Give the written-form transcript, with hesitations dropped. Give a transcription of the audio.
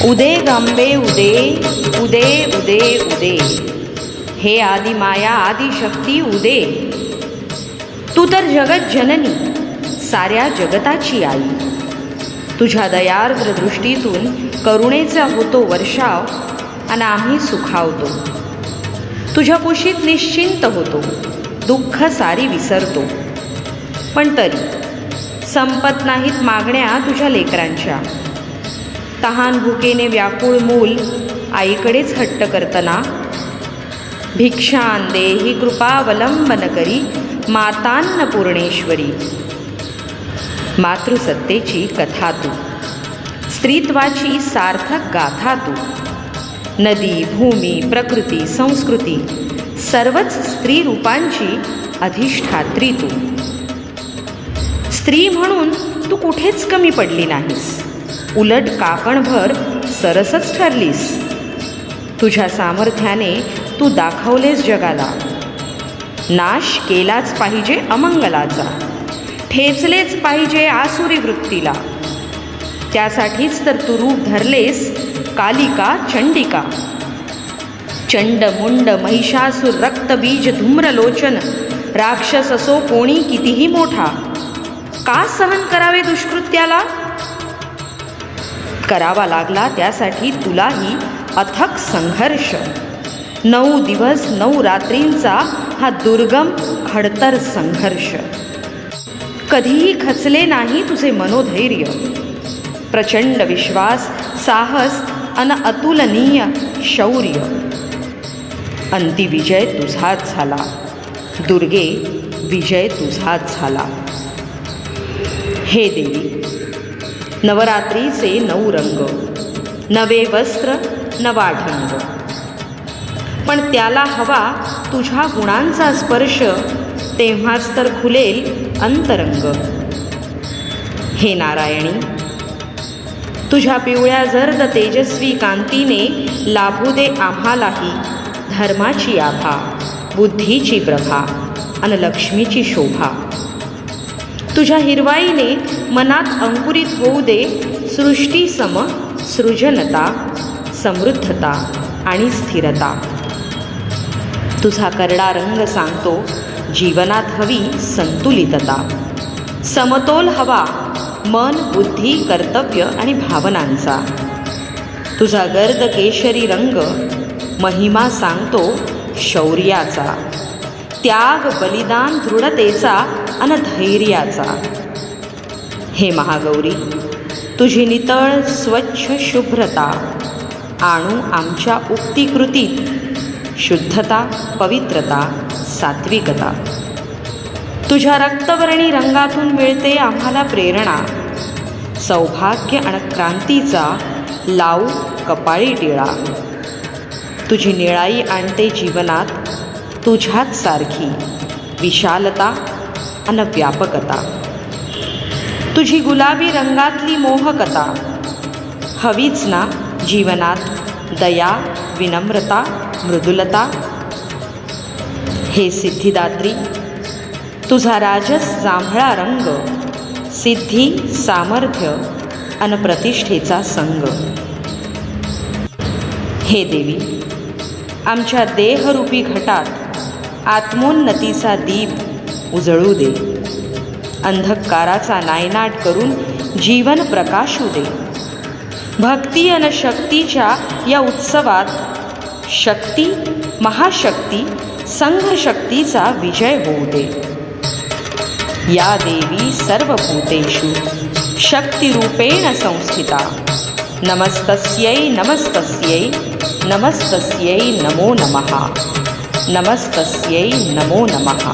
उदे गांबे उदे उदे उदे उदे, हे आदि माया आदि शक्ती उदे. तू तर जगत जननी, साऱ्या जगताची आई. तुझ्या दयार्द्र दृष्टीतून करुणेचा होतो वर्षाव आणि आम्ही सुखावतो. तुझ्या कुशीत निश्चिंत होतो, दुःख सारी विसरतो. पण तरी संपत नाहीत मागण्या तुझ्या लेकरांच्या. तहान भुकेने व्याकुळ मूल आईकडेच हट्ट करतना. भिक्षान दे ही कृपावलंबन करी, मातान्न पूर्णेश्वरी. मातृसत्तेची कथा तू, स्त्रीत्वाची सार्थक गाथा तू. नदी भूमी प्रकृती संस्कृती सर्वच स्त्री रूपांची अधिष्ठात्री तू. स्त्री म्हणून तू कुठेच कमी पडली नाहीस, उलट काकणभर सरसच ठरलीस. तुझ्या सामर्थ्याने तू दाखवलेस जगाला, नाश केलाच पाहिजे अमंगलाचा, ठेचलेच पाहिजे आसुरी वृत्तीला. त्यासाठीच तर तू रूप धरलेस कालिका चंडिका. चंड मुंड महिषासुर रक्तबीज धूम्रलोचन राक्षस असो कोणी कितीही मोठा, का सहन करावे दुष्कृत्याला. करावा लागला त्यासाठी तुलाही अथक संघर्ष. 9 दिवस 9 रात्रींचा हा दुर्गम खडतर संघर्ष. कधीही खचले नाही तुझे मनोधैर्य. प्रचंड विश्वास साहस अन अतुलनीय शौर्य. अंती विजय तुझाच झाला, दुर्गे विजय तुझाच झाला. हे देवी, नवरात्रीचे 9 रंग, नवे वस्त्र नवा ढंग. पण त्याला हवा तुझ्या गुणांचा स्पर्श, तेव्हाच तर खुलेल अंतरंग. हे नारायणी, तुझ्या पिवळ्या जर्द तेजस्वी कांतीने लाभू दे आम्हालाही धर्माची आभा, बुद्धीची प्रभा आणि लक्ष्मीची शोभा. तुझ्या हिरवाईने मनात अंकुरित होऊ दे सृष्टीसम सृजनता, समृद्धता आणि स्थिरता. तुझा करडा रंग सांगतो जीवनात हवी संतुलितता. समतोल हवा मन बुद्धी कर्तव्य आणि भावनांचा. तुझा गर्द केशरी रंग महिमा सांगतो शौर्याचा, त्याग बलिदान दृढतेचा अन धैर्याचा. हे महागौरी, तुझी नितळ स्वच्छ शुभ्रता आणू आमच्या उक्तिकृतीत शुद्धता पवित्रता सात्विकता. तुझ्या रक्तवर्णी रंगातून मिळते आम्हाला प्रेरणा. सौभाग्य आणि क्रांतीचा लावू कपाळी टिळा. तुझी निळाई आणते जीवनात तुझ्याच सारखी विशालता अन व्यापकता. तुझी गुलाबी रंगातली मोहकता हवीच ना जीवनात दया विनम्रता मृदुलता. हे सिद्धिदात्री, तुझा राजस जांभळा रंग सिद्धी सामर्थ्य अन प्रतिष्ठेचा संग. हे देवी, आमच्या देहरूपी घटात आत्मोन्नतीचा दीप उजळू दे. अंधकाराचा नायनाट करून जीवन प्रकाशू दे. भक्ती अन शक्तीच्या या उत्सवात शक्ती महाशक्ती संघशक्तीचा विजय होऊ दे. या देवी सर्वभूतेषु शक्तिरूपेण संस्थिता. नमस्तस्यै नमस्तस्यै नमस्तस्यै नमो नमः. नमस्तस्यै नमो नमः.